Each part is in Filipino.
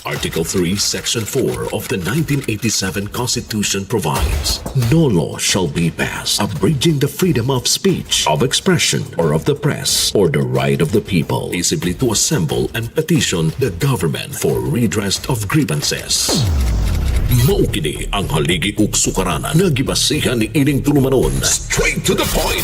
Article 3, Section 4 of the 1987 Constitution provides, no law shall be passed abridging the freedom of speech, of expression, or of the press, or the right of the people peaceably to assemble and petition the government for redress of grievances. Maukini ang haligi ug sukaranan nga gibasihan ni ining tulumanon. Straight to the point.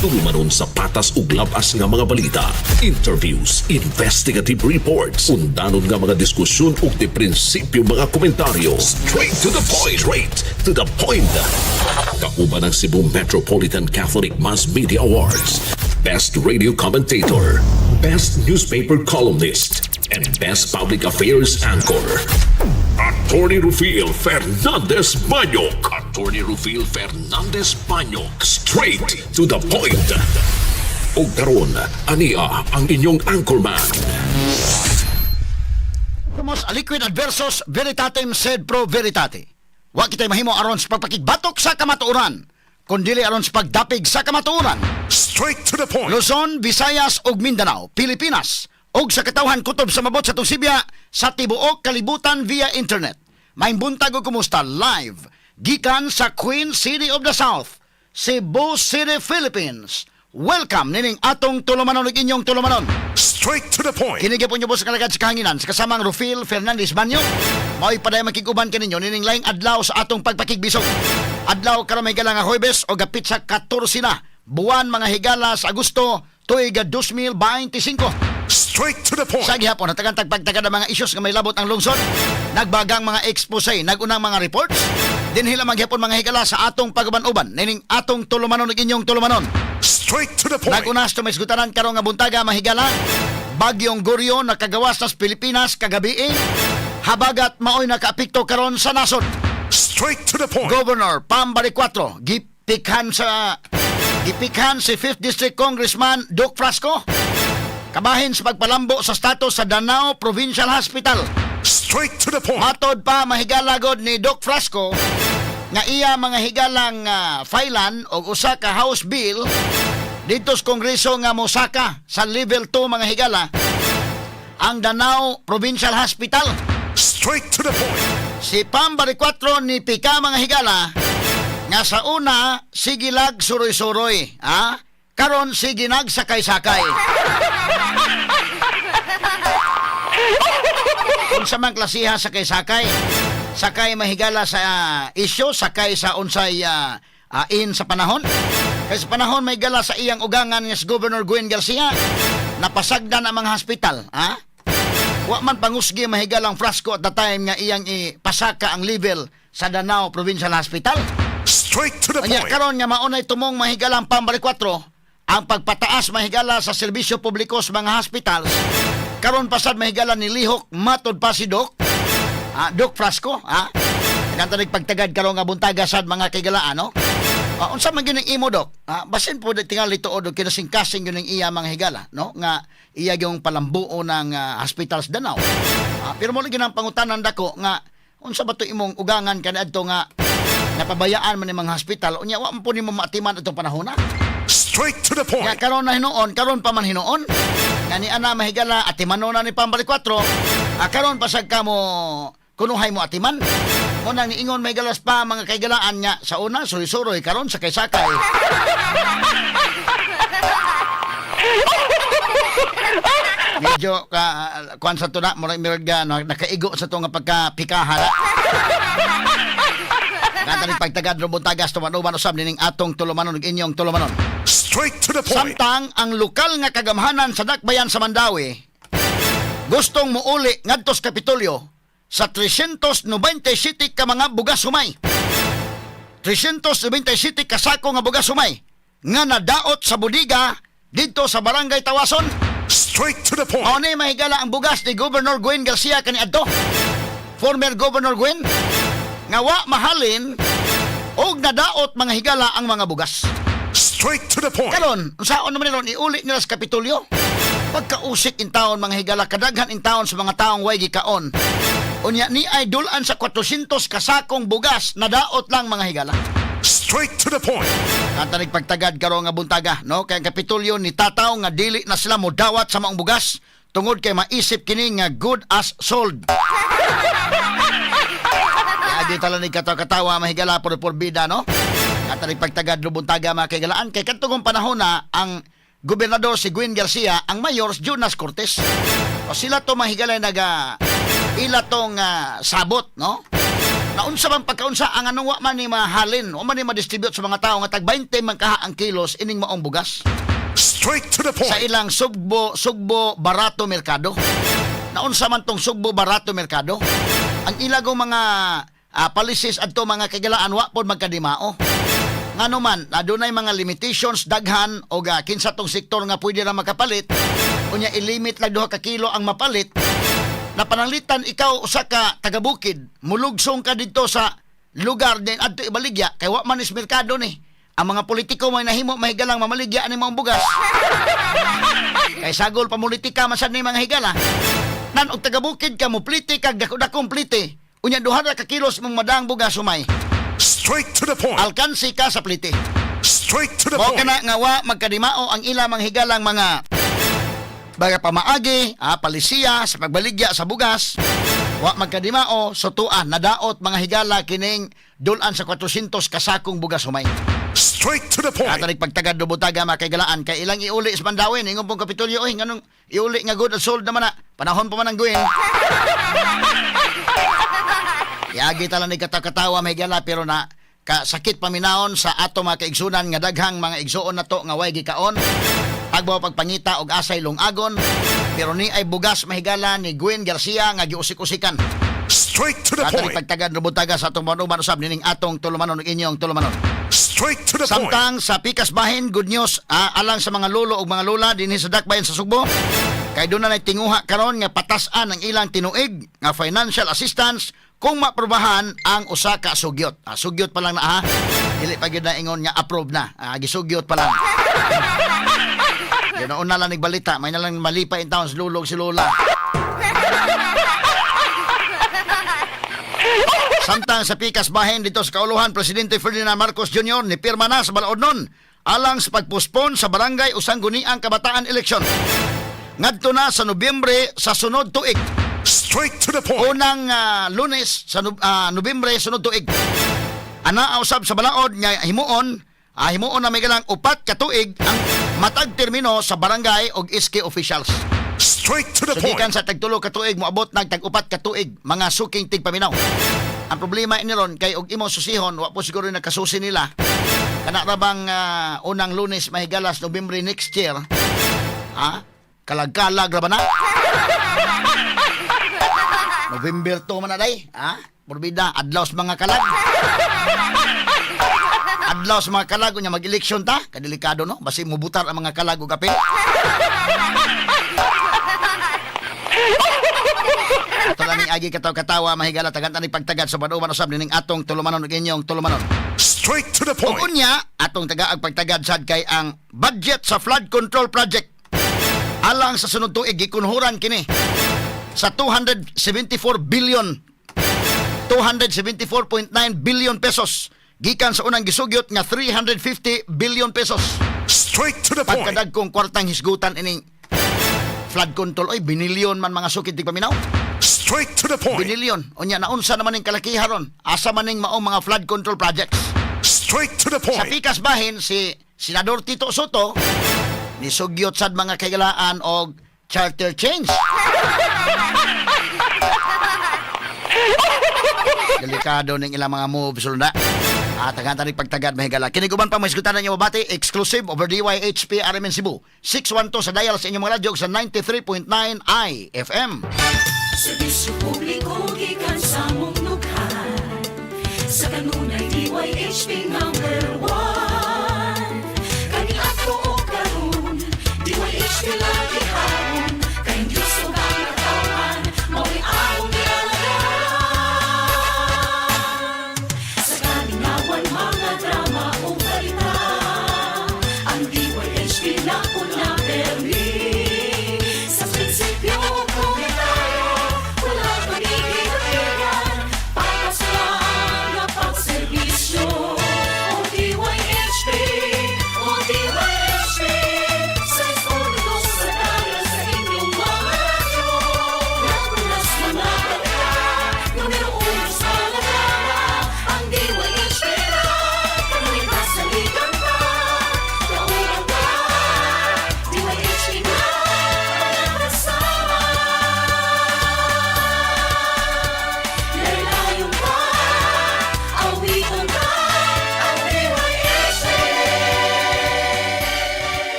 Tulumanon sa patas ug labas nga mga balita, interviews, investigative reports, undanon nga mga diskusyon ug di prinsipyo mga komentaryo. Straight to the point. Straight to the point. Kauban ng Cebu Metropolitan Catholic Mass Media Awards, Best Radio Commentator, Best Newspaper Columnist, and Best Public Affairs Anchor. Attorney Rufil Fernandez Banyok. Attorney Rufil Fernandez Banyok. Straight to the point. O karon, ania ang inyong anchorman. Promos aliquid adversus veritatem sed pro veritate. Wa kitay mahimo aron sa pagpakigbatok sa kamatuoran, kundili aron sa pagdapig sa kamatuoran. Straight to the point. Luzon, Visayas ug Mindanao, Pilipinas, og sa katawhan kutob sa mabot sa Tusibya sa tibuok kalibutan via internet. May buntag o kumusta live gikan sa Queen City of the South, Cebu City, Philippines. Welcome nining atong tulumanon ug inyong tulumanon. Straight to the point. Kinigya po niyo po sa kalagad sa kahanginan sa kasamang Rufil Fernandez Banyok. Mao'y paday makiguban kaninyo nining laing adlaw sa atong pagpakigbisog. Adlaw karon may gala nga Huwebes o gapit sa 14 na buwan mga higala sa Agosto tuig 2025. Straight to the point. Sa gihapon, natagantag pagtagad ang mga issues nga may labot ang lungsod. Nagbagang mga expose, nagunang mga reports. Dinhila maghapon mga higala sa atong pagaban-uban. Nining atong tulumanon ug inyong tulumanon. Straight to the point. Nagunas tumisgutanan karong nga buntaga mahigala. Bagyong Goryo nakagawas sa Pilipinas kagabi. Habagat maoy nakaapekto karon sa nasod. Straight to the point. Governor Pambari 4 gipikhan si 5th District Congressman Doc Frasco. Kabahin sa pagpalambo sa status sa Danao Provincial Hospital. Straight to the point. Matod pa mahigala god ni Doc Frasco nga iya mga higalang filean og usa ka House Bill dito sa Kongreso nga mosaka sa level 2 mga higala ang Danao Provincial Hospital. Straight to the point. Si Pambari 4 ni pika mga higala nga sa una sigilag suroy-suroy, karon sige nagsakay-sakay. Kung sa mga klasiha sakay-sakay, sakay mahigala sa isyo, sakay sa unsay in sa panahon. Kaya sa panahon may gala sa iyang ugangan nga si Governor Gwen Garcia, napasagdan ang mga hospital. Wa man pangusgi mahigalang Frasco at the time nga iyang ipasaka ang level sa Danao Provincial Hospital. Straight to the point. Karon nga maunay tumong mahigalang Pambari 4 ang pagpataas mahigala sa serbisyo publiko sa mga hospitals. Karon pasad mahigala ni lihok matod pa si Doc Frasco, nagtandig pagtagad karon nga buntaga sad mga kaigalaan, no? Unsa man gyud imo, Doc? Basin po tingali tuod og kinasingkasing gyud ning iya mga higala, no? Nga iya yung palambuo ng hospitals Danao. Pero mo lagi nang pangutanan dako nga unsa ba to imong ugangan kaniadto nga napabayaan man ni mga hospital unya wa man po nimo maatiman atong panahon na. Straight to the point. Nga karon na hinuon, karon pa man hinuon. Nga ni ana mahigala atimanon na ni Pambari 4. Karon pasag ka mo kunuhay mo atiman. Mo nang niingon may galas pa mga kaigalaan nya sa una suroy-suroy karon sakay-sakay. Medyo kuan sa tuna murag nakaigo sa to nga pagkapikahan. Natali pagtagad ro buntagas tumanuban usab nining atong tulumanon ug inyong tulumanon. Straight to the point. Samtang ang lokal nga kagamhanan sa Dakbayan sa Mandawi gustong muuli ngadto sa Kapitolyo sa 397 ka mga bugas humay. 397 ka sako nga bugas humay nga nadaot sa budiga dito sa Barangay Tawason. Straight to the point. Ano mahigala ang bugas ni Governor Gwen Garcia kaniadto? Former Governor Gwen nga wa mahalin og nadaot mga higala ang mga bugas. Straight to the point. Karon, unsaon naman niron iuli nila sa Kapitolyo? Pagkausik in taon mga higala kadaghan in taon sa mga taong way gikaon. Unya ni ay dulan sa 400 kasakong bugas nadaot lang mga higala. Straight to the point. Katanig pagtagad karon nga buntaga, no? Kay ang Kapitolyo ni tataw nga dili na sila modawat sa maong bugas tungod kay maisip kini nga good as sold. Yagi tala ni katawa mahigala por bida no. Katalig pagtagad lubuntaga mga kaigalaan kay katungong panahon na ang gobernador si Gwen Garcia, ang mayor si Jonas Cortez. O sila to mahigala naga ila tong sabot no. Naunsa man pagkaunsa ang anong wa man ni mahalin o man ni ma-distribute sa mga tao nga tag 20 man kaha ang kilos ining maong bugas. Straight to the point. Sa ilang sugbo barato merkado. Naunsa man tong sugbo barato merkado. Ang ilagong mga policies adto mga kagalaan wa pod magkadimao. Ngano man adunay mga limitations daghan o kinsa tong sektor nga pwede ra makapalit unya ilimit lang 2 ka kilo ang mapalit. Napananglitan ikaw usa ka taga-bukid, mulugsong ka dito sa lugar din adto ibaligya kay wa man is merkado ni. Ang mga politiko may nahimo mahigalang mamaligya ani mong bugas. Kay sagol pa politika masad ni mga higala. Nan og taga-bukid ka mo plite kag dako-dakong plite. Unya 200 ka kilos mong madaang bugas sumay. Straight to the point. Alkansi ka sa plite. Straight to the Mo point. kana nga wa magkadimao ang ila mga higalang mga baga pamaagi, palisiya sa pagbaligya sa bugas. Wa magkadimao, sotuan, nadaot mga higala kining dulan sa 400 kasakong bugas humay. Straight to the point. Katalig pagtagad lubutaga mga kaigalaan kay ilang iuli is mandawin ingon pong kapitulyo oy nganong iuli nga good and sold naman na panahon pa man ang guwin. Yagi tala ni katawa may higala pero na sakit paminaon sa ato mga kaigsunan nga daghang mga igsuon nato nga way gikaon. Agbaw pagpangita og asay lungagon pero ni ay bugas mahigala ni Gwen Garcia nga giusik-usikan. Straight to the Katalig point. pagtagad lubutaga sa atong manuman usab nining atong tulumanon ug inyong tulumanon. Straight to the point. Samtang sa Pikas Bahin, good news alang sa mga lolo o mga lola dinhi sa Dakbayan sa Sugbo. Kay doon na tinguha karon nga patasan ang ilang tinuig nga financial assistance kung maprobahan ang usa ka sugyot. Sugyot pa lang na dili pa gyud na ingon nga approve na. Gisugyot pa lang. Yun na una lang nagbalita, may nalang malipay in town si lulog si lola. Samtang sa Pikas Bahin dito sa Kauluhan, Presidente Ferdinand Marcos Jr. ni pirma na sa balaod nun alang sa pagpospon sa barangay o sangguniang kabataan eleksyon. Ngadto na sa Nobyembre sa sunod tuig. Straight to the point. Unang Lunes sa Nobyembre sunod tuig. Ana usab sa balaod nga himuon na may galang 4 ka tuig ang matag termino sa barangay og SK officials. Straight to the So point. gikan sa tag 3 ka tuig moabot nag tag 4 ka tuig mga suking tigpaminaw. Ang problema ini ron kay og imong susihon wa po siguro nakasusi nila. Kana ra bang unang Lunes mahigalas Nobyembre next year. Kalag-kalag ra ba na? November 2 man na day. Porbida adlaw sa mga kalag. Adlaw sa mga kalag nya mag-eleksyon ta, kadelikado no, basi mubutar ang mga kalag ug kape. Ato lang ning agi katawa mahigala tagan ni pagtagad sa banuman usab ning atong tulumanon ug inyong tulumanon. Straight to the Ug point. unya atong tagaag pagtagad sad kay ang budget sa flood control project alang sa sunod tuig gikunhuran kini sa 274 billion 274.9 billion pesos gikan sa unang gisugyot nga 350 billion pesos. Straight to the point. Pagkadagkong kwartang hisgutan ining flood control oy binilyon man mga sukid tigpaminaw. Straight to the point. Binilyon unya naunsa naman ning kalakiharon asa man ning maong mga flood control projects. Straight to the Sa point. Pikas Bahin si Senador Tito Soto ni sugyot sad mga kagalaan og charter change. Delikado ning ilang mga moves sulda. Tagan tani pagtagad mahigala. Kiniguban pa may isgutan niyo mabati exclusive over DYHP RMN Cebu. 612 sa dial sa inyong mga radyo sa 93.9 IFM.